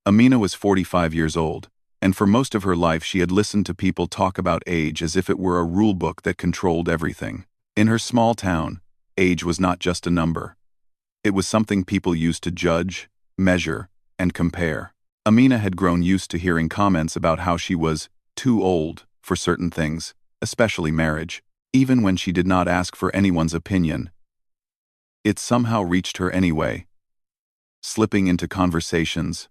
Amina was 45 years old, and for most of her life she had listened to people talk about age as if it were a rule book that controlled everything. In her small town, age was not just a number. It was something people used to judge, measure, and compare. Amina had grown used to hearing comments about how she was too old for certain things, especially marriage. Even when she did not ask for anyone's opinion, it somehow reached her anyway, slipping into conversations,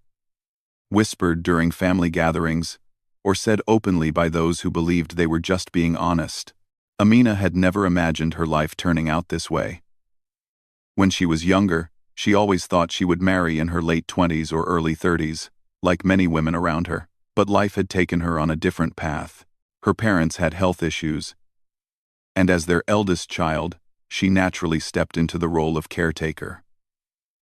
whispered during family gatherings, or said openly by those who believed they were just being honest. Amina had never imagined her life turning out this way. When she was younger, she always thought she would marry in her late 20s or early 30s, like many women around her. But life had taken her on a different path. Her parents had health issues, and as their eldest child, she naturally stepped into the role of caretaker.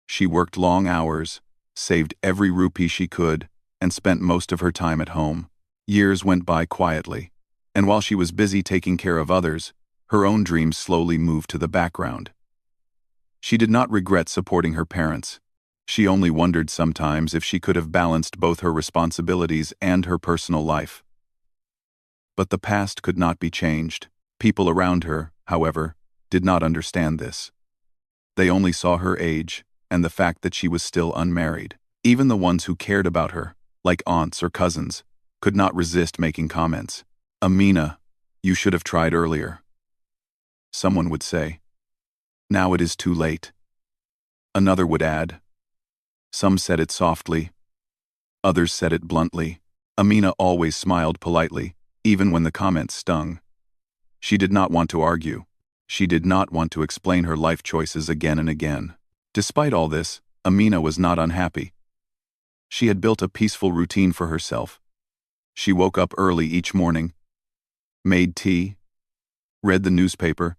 She worked long hours, saved every rupee she could, and spent most of her time at home. Years went by quietly, and while she was busy taking care of others, her own dreams slowly moved to the background. She did not regret supporting her parents. She only wondered sometimes if she could have balanced both her responsibilities and her personal life. But the past could not be changed. People around her, however, did not understand this. They only saw her age and the fact that she was still unmarried. Even the ones who cared about her, like aunts or cousins, could not resist making comments. "Amina, you should have tried earlier," someone would say. "Now it is too late." Another would add. Some said it softly. Others said it bluntly. Amina always smiled politely, even when the comments stung. She did not want to argue. She did not want to explain her life choices again and again. Despite all this, Amina was not unhappy. She had built a peaceful routine for herself. She woke up early each morning, made tea, read the newspaper,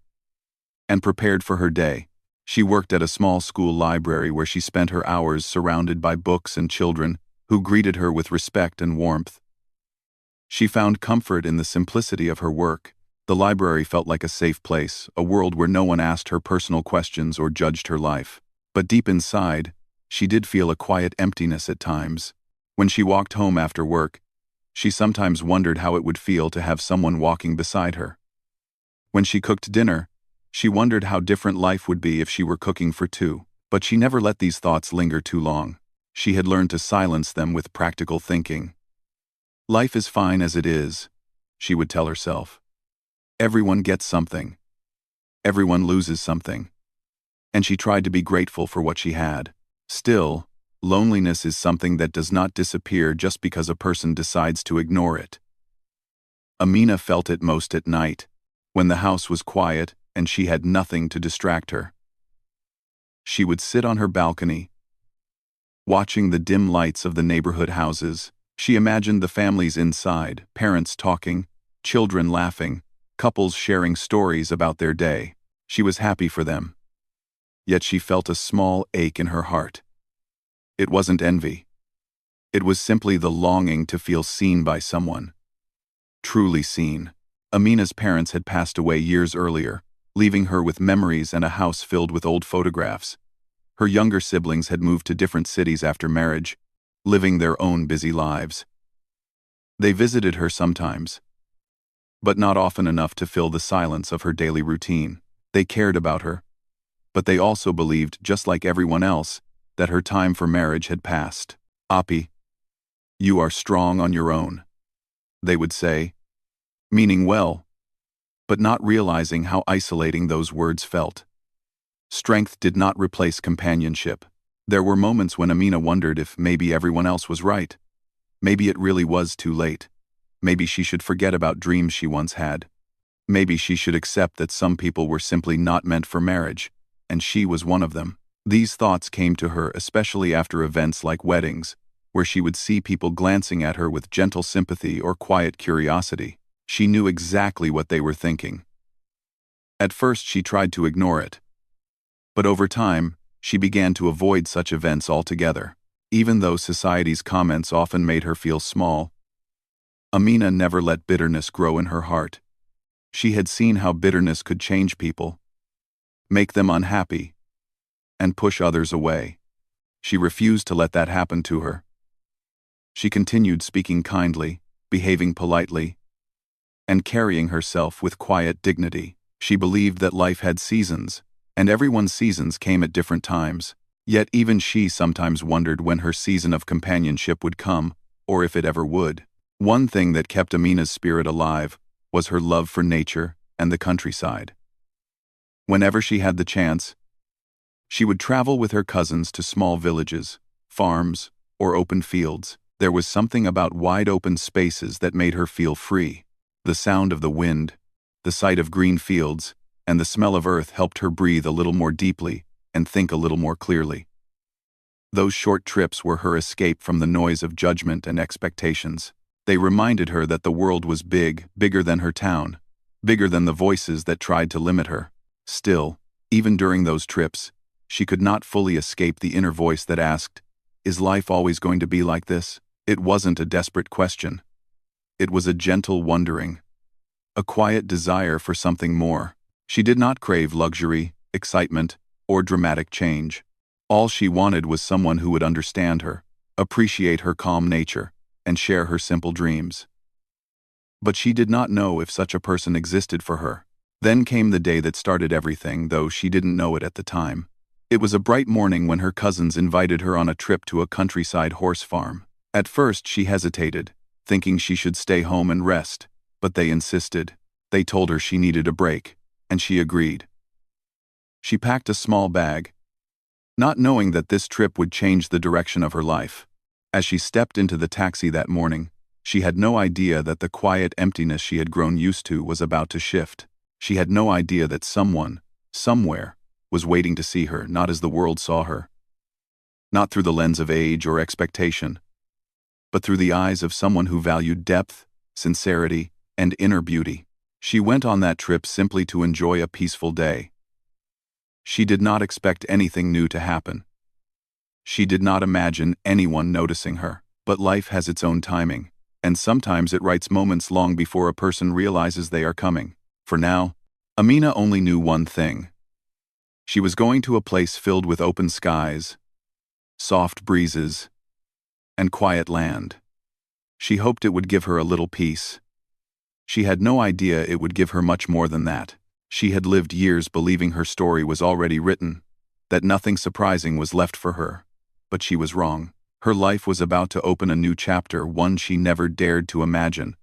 and prepared for her day. She worked at a small school library where she spent her hours surrounded by books and children who greeted her with respect and warmth. She found comfort in the simplicity of her work. The library felt like a safe place, a world where no one asked her personal questions or judged her life. But deep inside, she did feel a quiet emptiness at times. When she walked home after work, she sometimes wondered how it would feel to have someone walking beside her. When she cooked dinner, she wondered how different life would be if she were cooking for two. But she never let these thoughts linger too long. She had learned to silence them with practical thinking. "Life is fine as it is," she would tell herself. "Everyone gets something. Everyone loses something." And she tried to be grateful for what she had. Still, loneliness is something that does not disappear just because a person decides to ignore it. Amina felt it most at night, when the house was quiet and she had nothing to distract her. She would sit on her balcony, watching the dim lights of the neighborhood houses. She imagined the families inside, parents talking, children laughing, couples sharing stories about their day. She was happy for them. Yet she felt a small ache in her heart. It wasn't envy. It was simply the longing to feel seen by someone. Truly seen. Amina's parents had passed away years earlier, leaving her with memories and a house filled with old photographs. Her younger siblings had moved to different cities after marriage, living their own busy lives. They visited her sometimes, but not often enough to fill the silence of her daily routine. They cared about her, but they also believed, just like everyone else, that her time for marriage had passed. "Api, you are strong on your own," they would say, meaning well, but not realizing how isolating those words felt. Strength did not replace companionship. There were moments when Amina wondered if maybe everyone else was right. Maybe it really was too late. Maybe she should forget about dreams she once had. Maybe she should accept that some people were simply not meant for marriage, and she was one of them. These thoughts came to her especially after events like weddings, where she would see people glancing at her with gentle sympathy or quiet curiosity. She knew exactly what they were thinking. At first she tried to ignore it. But over time, she began to avoid such events altogether. Even though society's comments often made her feel small, Amina never let bitterness grow in her heart. She had seen how bitterness could change people, make them unhappy, and push others away. She refused to let that happen to her. She continued speaking kindly, behaving politely, and carrying herself with quiet dignity. She believed that life had seasons, and everyone's seasons came at different times. Yet even she sometimes wondered when her season of companionship would come, or if it ever would. One thing that kept Amina's spirit alive was her love for nature and the countryside. Whenever she had the chance, she would travel with her cousins to small villages, farms, or open fields. There was something about wide open spaces that made her feel free. The sound of the wind, the sight of green fields, and the smell of earth helped her breathe a little more deeply and think a little more clearly. Those short trips were her escape from the noise of judgment and expectations. They reminded her that the world was big, bigger than her town, bigger than the voices that tried to limit her. Still, even during those trips, she could not fully escape the inner voice that asked, "Is life always going to be like this?" It wasn't a desperate question. It was a gentle wondering, a quiet desire for something more. She did not crave luxury, excitement, or dramatic change. All she wanted was someone who would understand her, appreciate her calm nature, and share her simple dreams. But she did not know if such a person existed for her. Then came the day that started everything, though she didn't know it at the time. It was a bright morning when her cousins invited her on a trip to a countryside horse farm. At first she hesitated, thinking she should stay home and rest, but they insisted. They told her she needed a break, and she agreed. She packed a small bag, not knowing that this trip would change the direction of her life. As she stepped into the taxi that morning, she had no idea that the quiet emptiness she had grown used to was about to shift. She had no idea that someone, somewhere, was waiting to see her, not as the world saw her. Not through the lens of age or expectation, but through the eyes of someone who valued depth, sincerity, and inner beauty. She went on that trip simply to enjoy a peaceful day. She did not expect anything new to happen. She did not imagine anyone noticing her. But life has its own timing, and sometimes it writes moments long before a person realizes they are coming. For now, Amina only knew one thing. She was going to a place filled with open skies, soft breezes, and quiet land. She hoped it would give her a little peace. She had no idea it would give her much more than that. She had lived years believing her story was already written, that nothing surprising was left for her. But she was wrong. Her life was about to open a new chapter, one she never dared to imagine.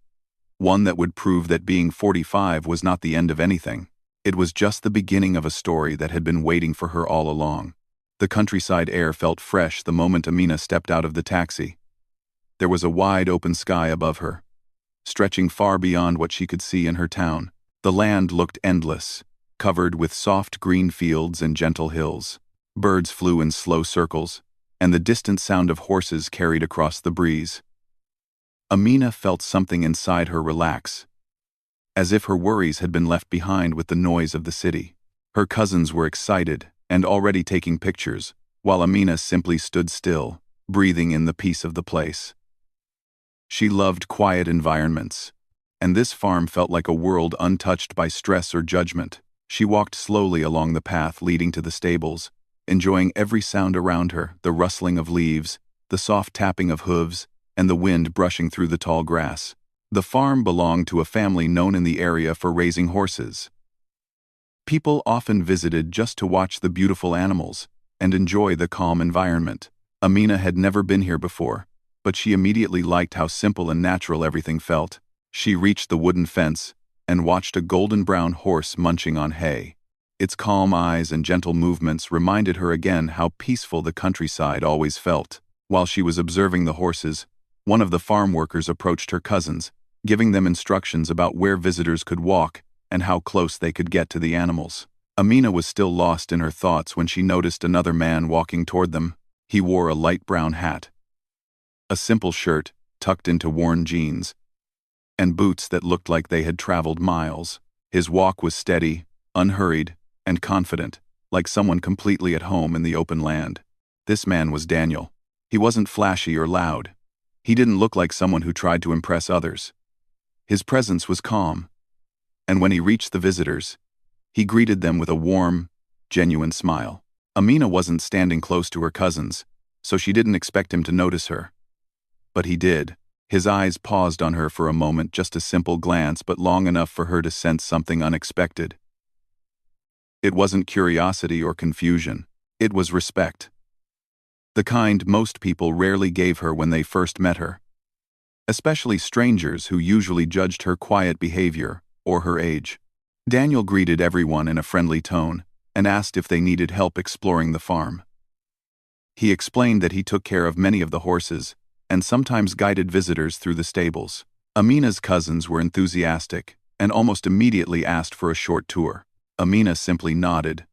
One that would prove that being 45 was not the end of anything. It was just the beginning of a story that had been waiting for her all along. The countryside air felt fresh the moment Amina stepped out of the taxi. There was a wide open sky above her, stretching far beyond what she could see in her town. The land looked endless, covered with soft green fields and gentle hills. Birds flew in slow circles, and the distant sound of horses carried across the breeze. Amina felt something inside her relax, as if her worries had been left behind with the noise of the city. Her cousins were excited and already taking pictures, while Amina simply stood still, breathing in the peace of the place. She loved quiet environments, and this farm felt like a world untouched by stress or judgment. She walked slowly along the path leading to the stables, enjoying every sound around her, the rustling of leaves, the soft tapping of hooves, and the wind brushing through the tall grass. The farm belonged to a family known in the area for raising horses. People often visited just to watch the beautiful animals and enjoy the calm environment. Amina had never been here before, but she immediately liked how simple and natural everything felt. She reached the wooden fence and watched a golden-brown horse munching on hay. Its calm eyes and gentle movements reminded her again how peaceful the countryside always felt. While she was observing the horses, one of the farm workers approached her cousins, giving them instructions about where visitors could walk and how close they could get to the animals. Amina was still lost in her thoughts when she noticed another man walking toward them. He wore a light brown hat, a simple shirt tucked into worn jeans, and boots that looked like they had traveled miles. His walk was steady, unhurried, and confident, like someone completely at home in the open land. This man was Daniel. He wasn't flashy or loud. He didn't look like someone who tried to impress others. His presence was calm, and when he reached the visitors, he greeted them with a warm, genuine smile. Amina wasn't standing close to her cousins, so she didn't expect him to notice her. But he did. His eyes paused on her for a moment, just a simple glance, but long enough for her to sense something unexpected. It wasn't curiosity or confusion. It was respect. The kind most people rarely gave her when they first met her. Especially strangers who usually judged her quiet behavior or her age. Daniel greeted everyone in a friendly tone and asked if they needed help exploring the farm. He explained that he took care of many of the horses and sometimes guided visitors through the stables. Amina's cousins were enthusiastic and almost immediately asked for a short tour. Amina simply nodded,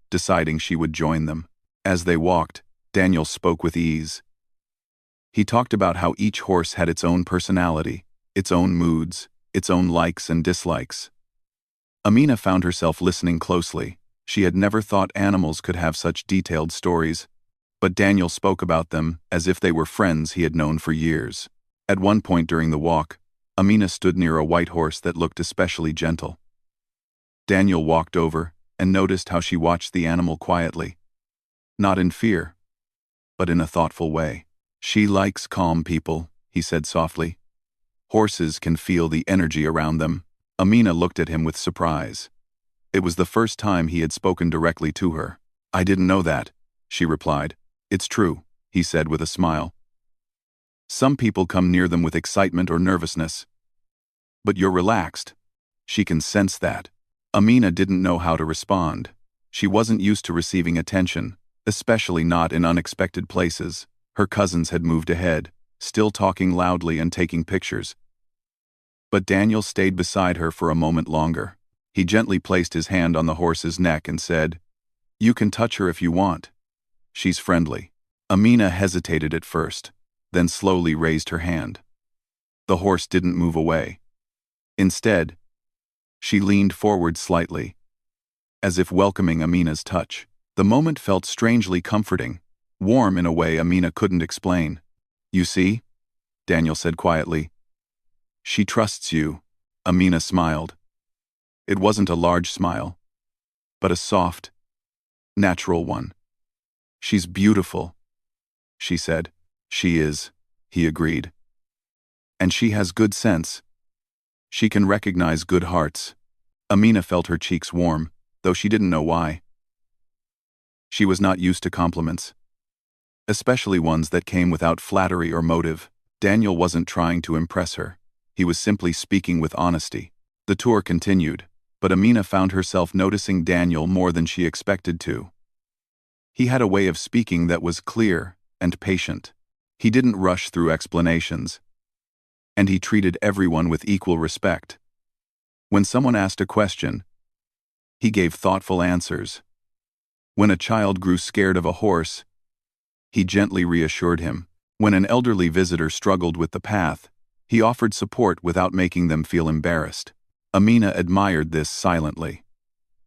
deciding she would join them. As they walked, Daniel spoke with ease. He talked about how each horse had its own personality, its own moods, its own likes and dislikes. Amina found herself listening closely. She had never thought animals could have such detailed stories, but Daniel spoke about them as if they were friends he had known for years. At one point during the walk, Amina stood near a white horse that looked especially gentle. Daniel walked over and noticed how she watched the animal quietly. Not in fear, but in a thoughtful way. "She likes calm people," he said softly. "Horses can feel the energy around them." Amina looked at him with surprise. It was the first time he had spoken directly to her. "I didn't know that," she replied. "It's true," he said with a smile. "Some people come near them with excitement or nervousness. But you're relaxed. She can sense that." Amina didn't know how to respond. She wasn't used to receiving attention, especially not in unexpected places. Her cousins had moved ahead, still talking loudly and taking pictures. But Daniel stayed beside her for a moment longer. He gently placed his hand on the horse's neck and said, "You can touch her if you want. She's friendly." Amina hesitated at first, then slowly raised her hand. The horse didn't move away. Instead, she leaned forward slightly, as if welcoming Amina's touch. The moment felt strangely comforting, warm in a way Amina couldn't explain. "You see?" Daniel said quietly. "She trusts you." Amina smiled. It wasn't a large smile, but a soft, natural one. "She's beautiful," she said. "She is," he agreed. "And she has good sense. She can recognize good hearts." Amina felt her cheeks warm, though she didn't know why. She was not used to compliments, especially ones that came without flattery or motive. Daniel wasn't trying to impress her. He was simply speaking with honesty. The tour continued, but Amina found herself noticing Daniel more than she expected to. He had a way of speaking that was clear and patient. He didn't rush through explanations, and he treated everyone with equal respect. When someone asked a question, he gave thoughtful answers. When a child grew scared of a horse, he gently reassured him. When an elderly visitor struggled with the path, he offered support without making them feel embarrassed. Amina admired this silently.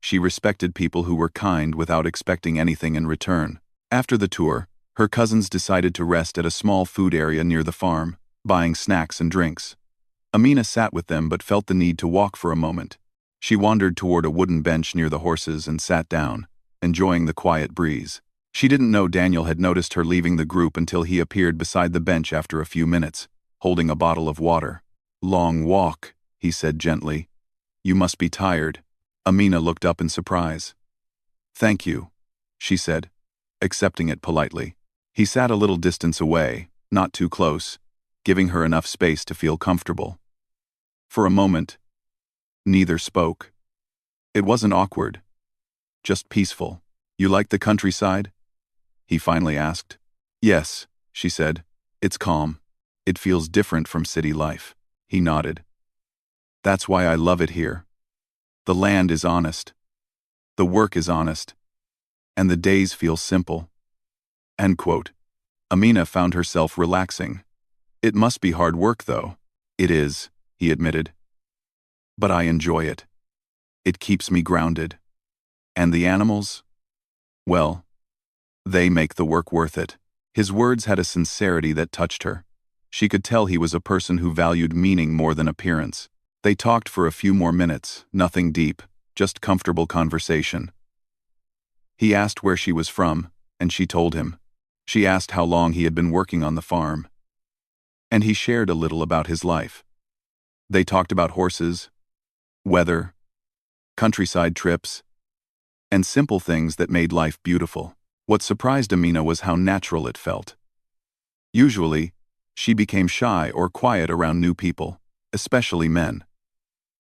She respected people who were kind without expecting anything in return. After the tour, her cousins decided to rest at a small food area near the farm, buying snacks and drinks. Amina sat with them but felt the need to walk for a moment. She wandered toward a wooden bench near the horses and sat down, enjoying the quiet breeze. She didn't know Daniel had noticed her leaving the group until he appeared beside the bench after a few minutes, holding a bottle of water. "Long walk," he said gently. "You must be tired." Amina looked up in surprise. "Thank you," she said, accepting it politely. He sat a little distance away, not too close, giving her enough space to feel comfortable. For a moment, neither spoke. It wasn't awkward, just peaceful. "You like the countryside?" he finally asked. "Yes," she said. "It's calm. It feels different from city life." He nodded. "That's why I love it here. The land is honest. The work is honest. And the days feel simple." End quote. Amina found herself relaxing. "It must be hard work, though." "It is," he admitted. "But I enjoy it. It keeps me grounded. And the animals? Well, they make the work worth it." His words had a sincerity that touched her. She could tell he was a person who valued meaning more than appearance. They talked for a few more minutes, nothing deep, just comfortable conversation. He asked where she was from, and she told him. She asked how long he had been working on the farm. and he shared a little about his life. They talked about horses, weather, countryside trips, and simple things that made life beautiful. What surprised Amina was how natural it felt. Usually, she became shy or quiet around new people, especially men.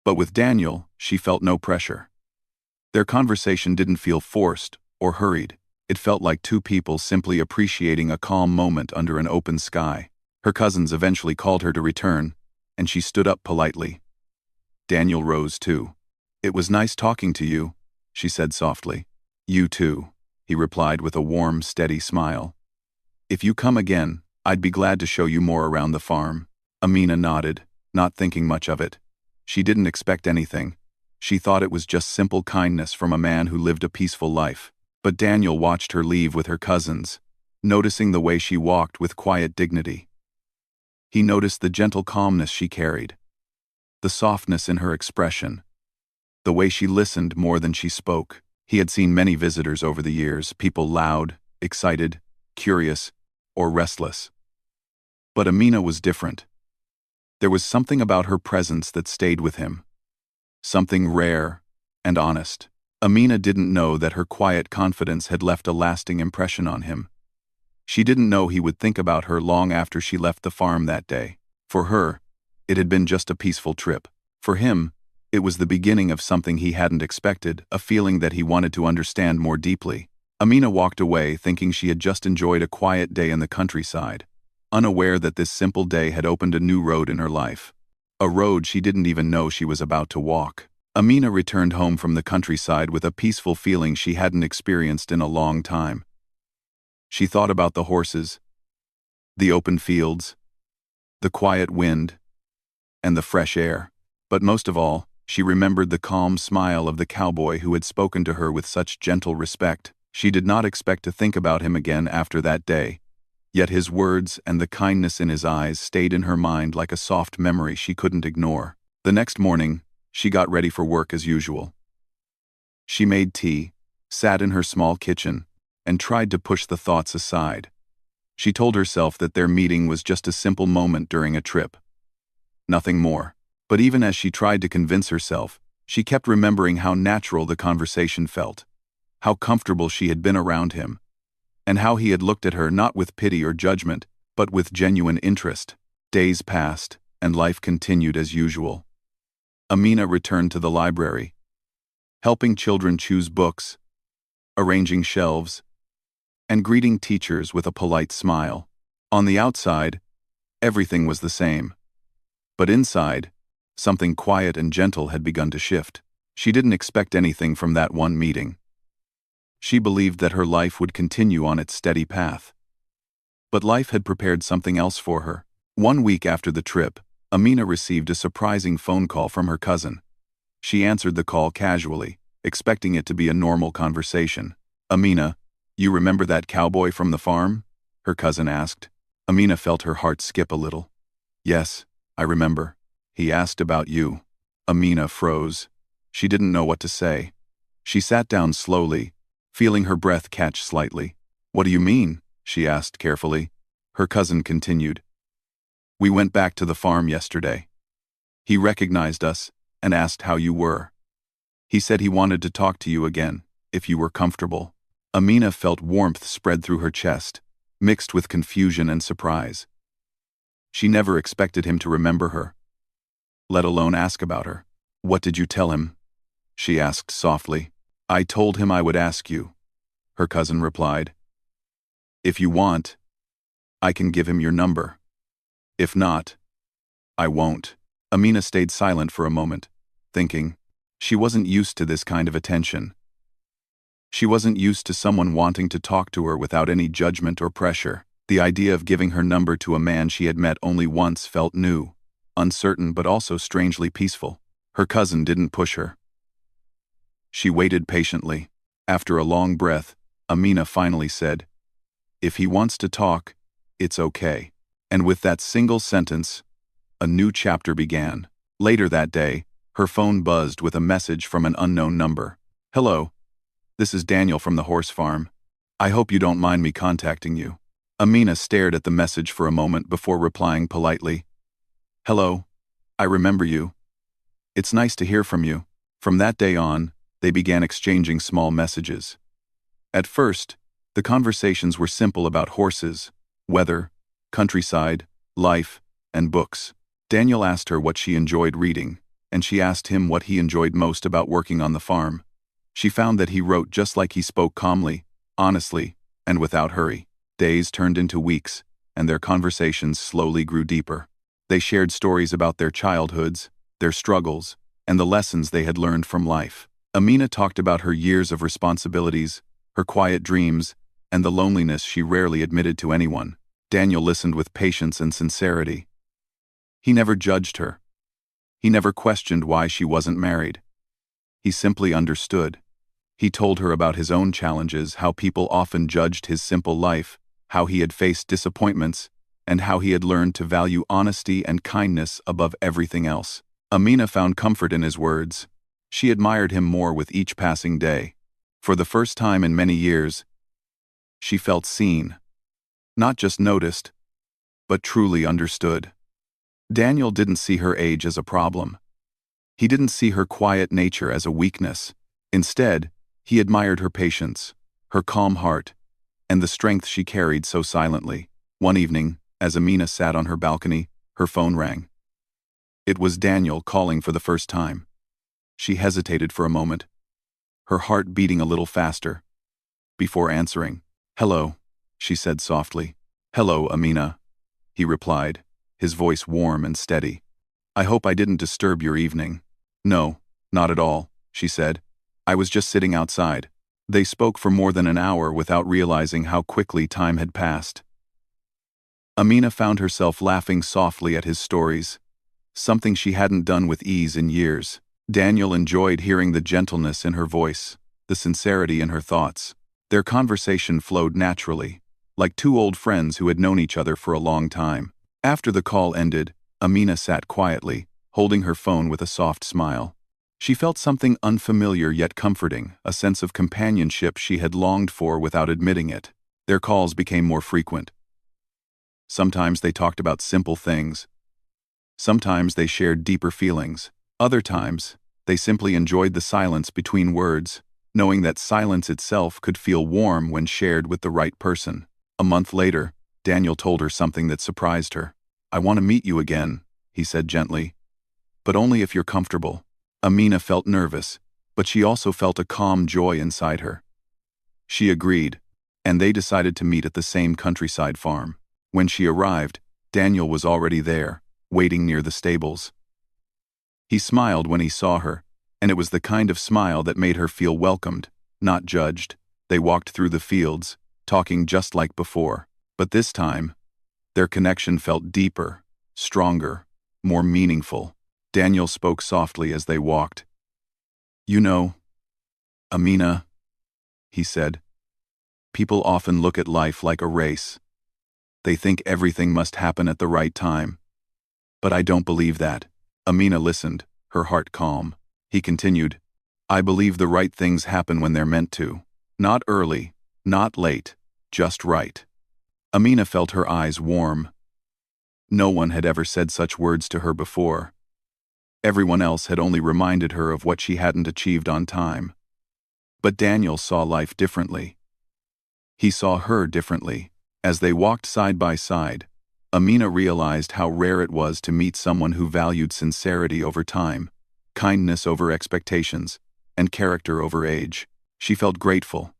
But with Daniel, she felt no pressure. Their conversation didn't feel forced or hurried. It felt like two people simply appreciating a calm moment under an open sky. Her cousins eventually called her to return, and she stood up politely. Daniel rose too. "It was nice talking to you," she said softly. "You too," he replied with a warm, steady smile. "If you come again, I'd be glad to show you more around the farm." Amina nodded, not thinking much of it. She didn't expect anything. She thought it was just simple kindness from a man who lived a peaceful life. But Daniel watched her leave with her cousins, noticing the way she walked with quiet dignity. He noticed the gentle calmness she carried, the softness in her expression, the way she listened more than she spoke. He had seen many visitors over the years, people loud, excited, curious, or restless. But Amina was different. There was something about her presence that stayed with him. Something rare and honest. Amina didn't know that her quiet confidence had left a lasting impression on him. She didn't know he would think about her long after she left the farm that day. For her, it had been just a peaceful trip. For him, it was the beginning of something he hadn't expected, a feeling that he wanted to understand more deeply. Amina walked away thinking she had just enjoyed a quiet day in the countryside, unaware that this simple day had opened a new road in her life. A road she didn't even know she was about to walk. Amina returned home from the countryside with a peaceful feeling she hadn't experienced in a long time. She thought about the horses, the open fields, the quiet wind, and the fresh air. But most of all, she remembered the calm smile of the cowboy who had spoken to her with such gentle respect. She did not expect to think about him again after that day, yet his words and the kindness in his eyes stayed in her mind like a soft memory she couldn't ignore. The next morning, she got ready for work as usual. She made tea, sat in her small kitchen, and tried to push the thoughts aside. She told herself that their meeting was just a simple moment during a trip. Nothing more. But even as she tried to convince herself, she kept remembering how natural the conversation felt, how comfortable she had been around him, and how he had looked at her not with pity or judgment, but with genuine interest. Days passed, and life continued as usual. Amina returned to the library, helping children choose books, arranging shelves, and greeting teachers with a polite smile. On the outside, everything was the same. But inside, something quiet and gentle had begun to shift. She didn't expect anything from that one meeting. She believed that her life would continue on its steady path. But life had prepared something else for her. 1 week after the trip, Amina received a surprising phone call from her cousin. She answered the call casually, expecting it to be a normal conversation. "Amina, you remember that cowboy from the farm?" her cousin asked. Amina felt her heart skip a little. "Yes, I remember. He asked about you." Amina froze. She didn't know what to say. She sat down slowly, feeling her breath catch slightly. "What do you mean?" she asked carefully. Her cousin continued. "We went back to the farm yesterday. He recognized us and asked how you were. He said he wanted to talk to you again, if you were comfortable." Amina felt warmth spread through her chest, mixed with confusion and surprise. She never expected him to remember her, let alone ask about her. "What did you tell him?" she asked softly. "I told him I would ask you," her cousin replied. "If you want, I can give him your number. If not, I won't." Amina stayed silent for a moment, thinking. She wasn't used to this kind of attention. She wasn't used to someone wanting to talk to her without any judgment or pressure. The idea of giving her number to a man she had met only once felt new, uncertain but also strangely peaceful. Her cousin didn't push her. She waited patiently. After a long breath, Amina finally said, "If he wants to talk, it's okay." And with that single sentence, a new chapter began. Later that day, her phone buzzed with a message from an unknown number. "Hello, this is Daniel from the horse farm. I hope you don't mind me contacting you. Amina stared at the message for a moment before replying politely. "Hello. I remember you. It's nice to hear from you." From that day on, they began exchanging small messages. At first, the conversations were simple about horses, weather, countryside, life, and books. Daniel asked her what she enjoyed reading, and she asked him what he enjoyed most about working on the farm. She found that he wrote just like he spoke, calmly, honestly, and without hurry. Days turned into weeks, and their conversations slowly grew deeper. They shared stories about their childhoods, their struggles, and the lessons they had learned from life. Amina talked about her years of responsibilities, her quiet dreams, and the loneliness she rarely admitted to anyone. Daniel listened with patience and sincerity. He never judged her. He never questioned why she wasn't married. He simply understood. He told her about his own challenges, how people often judged his simple life, how he had faced disappointments, and how he had learned to value honesty and kindness above everything else. Amina found comfort in his words. She admired him more with each passing day. For the first time in many years, she felt seen. Not just noticed, but truly understood. Daniel didn't see her age as a problem. He didn't see her quiet nature as a weakness. Instead, he admired her patience, her calm heart, and the strength she carried so silently. One evening, as Amina sat on her balcony, her phone rang. It was Daniel calling for the first time. She hesitated for a moment, her heart beating a little faster. Before answering, "Hello," she said softly. "Hello, Amina," he replied, his voice warm and steady. "I hope I didn't disturb your evening." "No, not at all," she said. "I was just sitting outside." They spoke for more than an hour without realizing how quickly time had passed. Amina found herself laughing softly at his stories, something she hadn't done with ease in years. Daniel enjoyed hearing the gentleness in her voice, the sincerity in her thoughts. Their conversation flowed naturally, like two old friends who had known each other for a long time. After the call ended, Amina sat quietly, holding her phone with a soft smile. She felt something unfamiliar yet comforting, a sense of companionship she had longed for without admitting it. Their calls became more frequent. Sometimes they talked about simple things. Sometimes they shared deeper feelings. Other times, they simply enjoyed the silence between words, knowing that silence itself could feel warm when shared with the right person. A month later, Daniel told her something that surprised her. "I want to meet you again," he said gently. "But only if you're comfortable." Amina felt nervous, but she also felt a calm joy inside her. She agreed, and they decided to meet at the same countryside farm. When she arrived, Daniel was already there, waiting near the stables. He smiled when he saw her, and it was the kind of smile that made her feel welcomed, not judged. They walked through the fields, talking just like before. But this time, their connection felt deeper, stronger, more meaningful. Daniel spoke softly as they walked. "You know, Amina," he said, "people often look at life like a race. They think everything must happen at the right time. But I don't believe that." Amina listened, her heart calm. He continued, "I believe the right things happen when they're meant to. Not early, not late, just right." Amina felt her eyes warm. No one had ever said such words to her before. Everyone else had only reminded her of what she hadn't achieved on time. But Daniel saw life differently. He saw her differently. As they walked side by side, Amina realized how rare it was to meet someone who valued sincerity over time, kindness over expectations, and character over age. She felt grateful,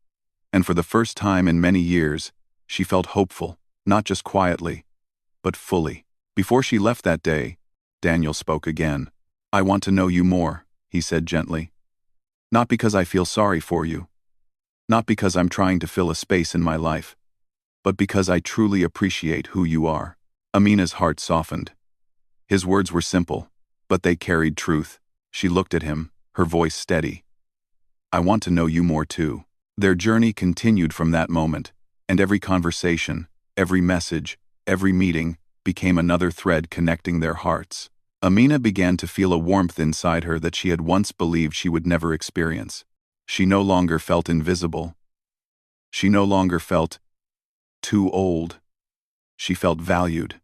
and for the first time in many years, she felt hopeful, not just quietly, but fully. Before she left that day, Daniel spoke again. "I want to know you more," he said gently. "Not because I feel sorry for you, not because I'm trying to fill a space in my life, but because I truly appreciate who you are." Amina's heart softened. His words were simple, but they carried truth. She looked at him, her voice steady. "I want to know you more too." Their journey continued from that moment, and every conversation, every message, every meeting became another thread connecting their hearts. Amina began to feel a warmth inside her that she had once believed she would never experience. She no longer felt invisible. She no longer felt too old. She felt valued.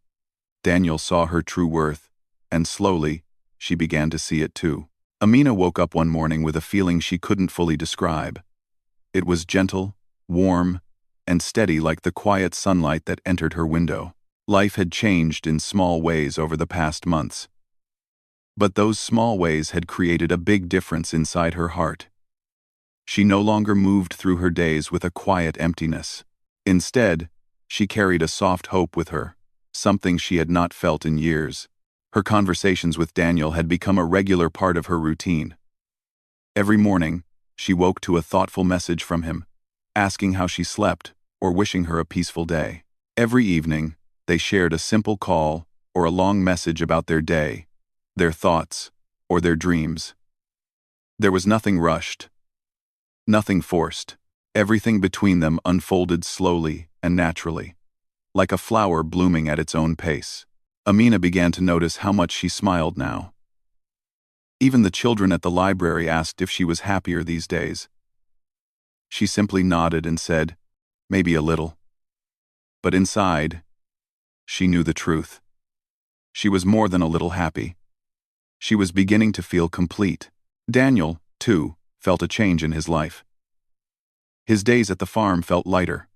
Daniel saw her true worth, and slowly, she began to see it too. Amina woke up one morning with a feeling she couldn't fully describe. It was gentle, warm, and steady like the quiet sunlight that entered her window. Life had changed in small ways over the past months. But those small ways had created a big difference inside her heart. She no longer moved through her days with a quiet emptiness. Instead, she carried a soft hope with her, something she had not felt in years. Her conversations with Daniel had become a regular part of her routine. Every morning, she woke to a thoughtful message from him, asking how she slept or wishing her a peaceful day. Every evening, they shared a simple call or a long message about their day, their thoughts, or their dreams. There was nothing rushed, nothing forced. Everything between them unfolded slowly and naturally, like a flower blooming at its own pace. Amina began to notice how much she smiled now. Even the children at the library asked if she was happier these days. She simply nodded and said, "Maybe a little." But inside, she knew the truth. She was more than a little happy. She was beginning to feel complete. Daniel, too, felt a change in his life. His days at the farm felt lighter.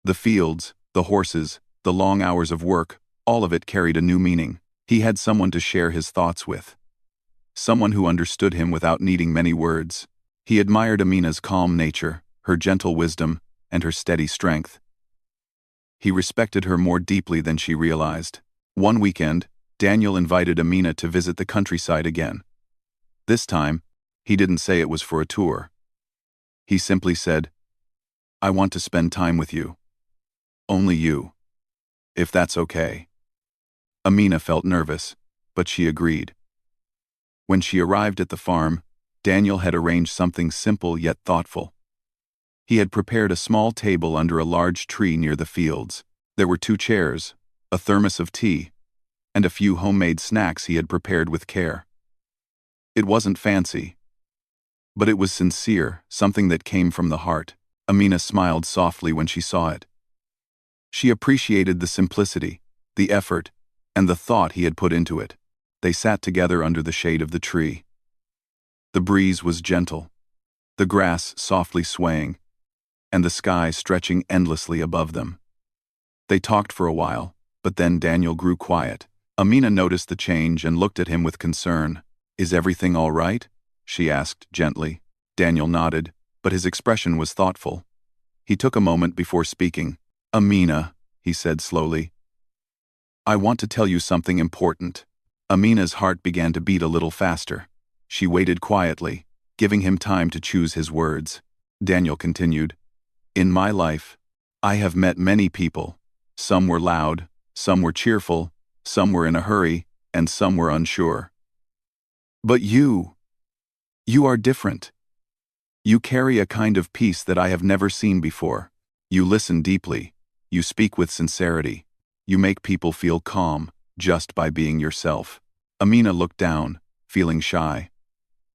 The fields, the horses, the long hours of work, all of it carried a new meaning. He had someone to share his thoughts with. Someone who understood him without needing many words. He admired Amina's calm nature, her gentle wisdom, and her steady strength. He respected her more deeply than she realized. One weekend, Daniel invited Amina to visit the countryside again. This time, he didn't say it was for a tour. He simply said, "I want to spend time with you. Only you. If that's okay." Amina felt nervous, but she agreed. When she arrived at the farm, Daniel had arranged something simple yet thoughtful. He had prepared a small table under a large tree near the fields. There were 2 chairs, a thermos of tea, and a few homemade snacks he had prepared with care. It wasn't fancy, but it was sincere, something that came from the heart. Amina smiled softly when she saw it. She appreciated the simplicity, the effort, and the thought he had put into it. They sat together under the shade of the tree. The breeze was gentle, the grass softly swaying, and the sky stretching endlessly above them. They talked for a while, but then Daniel grew quiet. Amina noticed the change and looked at him with concern. "Is everything all right?" she asked gently. Daniel nodded, but his expression was thoughtful. He took a moment before speaking. "Amina," he said slowly, "I want to tell you something important." Amina's heart began to beat a little faster. She waited quietly, giving him time to choose his words. Daniel continued, "In my life, I have met many people. Some were loud, some were cheerful, some were in a hurry, and some were unsure. But you are different. You carry a kind of peace that I have never seen before. You listen deeply. You speak with sincerity. You make people feel calm, just by being yourself." Amina looked down, feeling shy.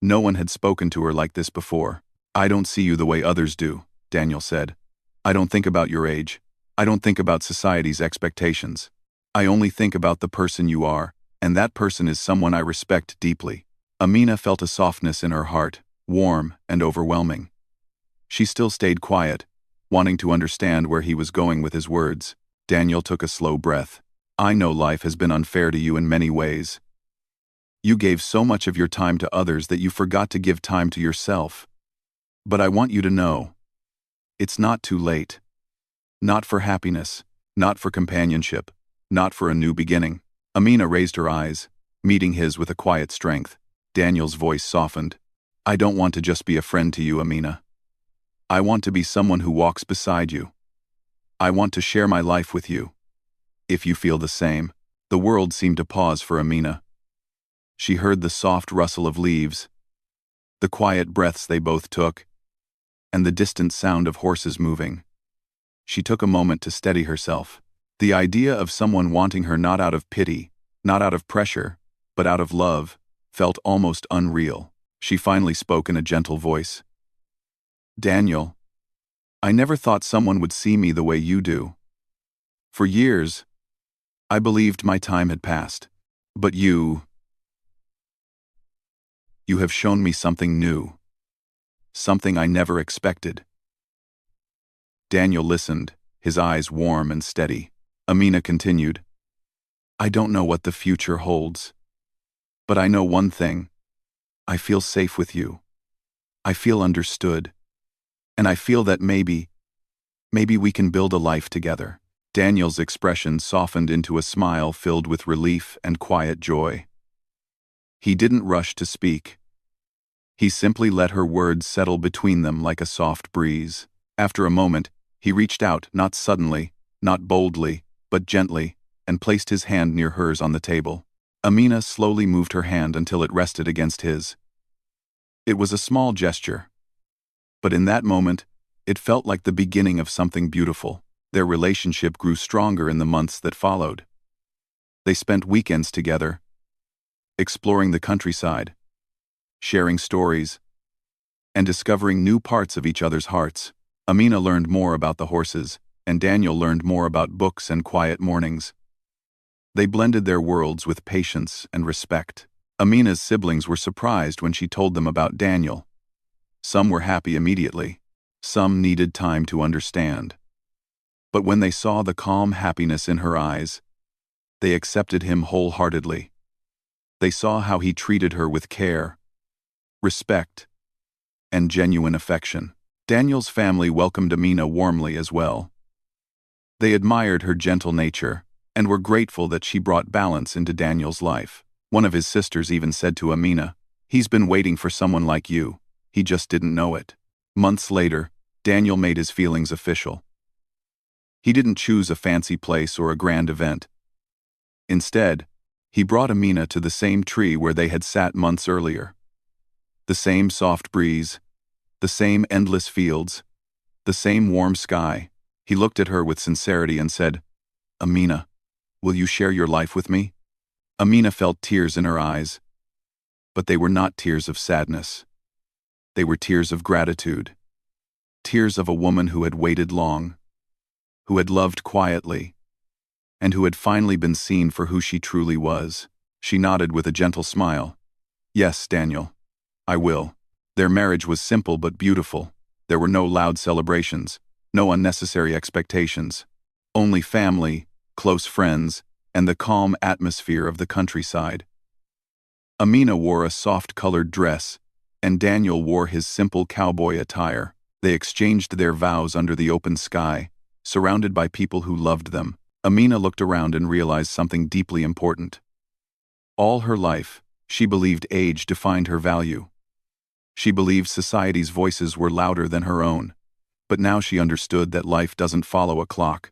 No one had spoken to her like this before. "I don't see you the way others do," Daniel said. "I don't think about your age. I don't think about society's expectations. I only think about the person you are, and that person is someone I respect deeply." Amina felt a softness in her heart, warm and overwhelming. She still stayed quiet, wanting to understand where he was going with his words. Daniel took a slow breath. "I know life has been unfair to you in many ways. You gave so much of your time to others that you forgot to give time to yourself. But I want you to know, it's not too late. Not for happiness, not for companionship, not for a new beginning." Amina raised her eyes, meeting his with a quiet strength. Daniel's voice softened. "I don't want to just be a friend to you, Amina. I want to be someone who walks beside you. I want to share my life with you. If you feel the same." The world seemed to pause for Amina. She heard the soft rustle of leaves, the quiet breaths they both took, and the distant sound of horses moving. She took a moment to steady herself. The idea of someone wanting her not out of pity, not out of pressure, but out of love, felt almost unreal. She finally spoke in a gentle voice. "Daniel, I never thought someone would see me the way you do. For years, I believed my time had passed. But you have shown me something new. Something I never expected. Daniel listened, his eyes warm and steady. Amina continued, I don't know what the future holds. But I know one thing. I feel safe with you. I feel understood. And I feel that maybe we can build a life together. Daniel's expression softened into a smile filled with relief and quiet joy. He didn't rush to speak. He simply let her words settle between them like a soft breeze. After a moment, he reached out, not suddenly, not boldly, but gently, and placed his hand near hers on the table. Amina slowly moved her hand until it rested against his. It was a small gesture. But in that moment, it felt like the beginning of something beautiful. Their relationship grew stronger in the months that followed. They spent weekends together, exploring the countryside, sharing stories, and discovering new parts of each other's hearts. Amina learned more about the horses, and Daniel learned more about books and quiet mornings. They blended their worlds with patience and respect. Amina's siblings were surprised when she told them about Daniel. Some were happy immediately. Some needed time to understand. But when they saw the calm happiness in her eyes, they accepted him wholeheartedly. They saw how he treated her with care, respect, and genuine affection. Daniel's family welcomed Amina warmly as well. They admired her gentle nature and were grateful that she brought balance into Daniel's life. One of his sisters even said to Amina, "He's been waiting for someone like you. He just didn't know it." Months later, Daniel made his feelings official. He didn't choose a fancy place or a grand event. Instead, he brought Amina to the same tree where they had sat months earlier. The same soft breeze, the same endless fields, the same warm sky. He looked at her with sincerity and said, "Amina, will you share your life with me?" Amina felt tears in her eyes, but they were not tears of sadness. They were tears of gratitude. Tears of a woman who had waited long, who had loved quietly, and who had finally been seen for who she truly was. She nodded with a gentle smile. "Yes, Daniel, I will." Their marriage was simple but beautiful. There were no loud celebrations, no unnecessary expectations. Only family, close friends, and the calm atmosphere of the countryside. Amina wore a soft-colored dress, and Daniel wore his simple cowboy attire. They exchanged their vows under the open sky, surrounded by people who loved them. Amina looked around and realized something deeply important. All her life, she believed age defined her value. She believed society's voices were louder than her own. But now she understood that life doesn't follow a clock.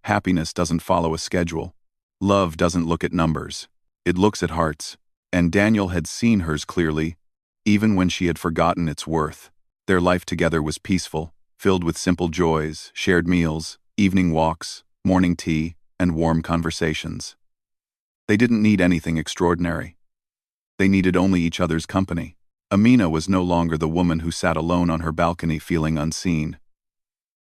Happiness doesn't follow a schedule. Love doesn't look at numbers. It looks at hearts. And Daniel had seen hers clearly, even when she had forgotten its worth. Their life together was peaceful, filled with simple joys, shared meals, evening walks, morning tea, and warm conversations. They didn't need anything extraordinary. They needed only each other's company. Amina was no longer the woman who sat alone on her balcony feeling unseen.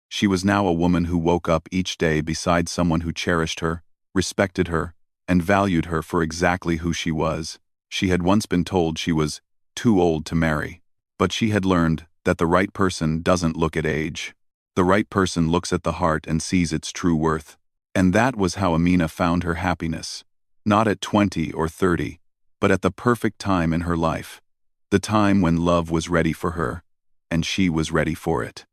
She was now a woman who woke up each day beside someone who cherished her, respected her, and valued her for exactly who she was. She had once been told she was too old to marry, but she had learned that the right person doesn't look at age. The right person looks at the heart and sees its true worth. And that was how Amina found her happiness. Not at 20 or 30, but at the perfect time in her life. The time when love was ready for her, and she was ready for it.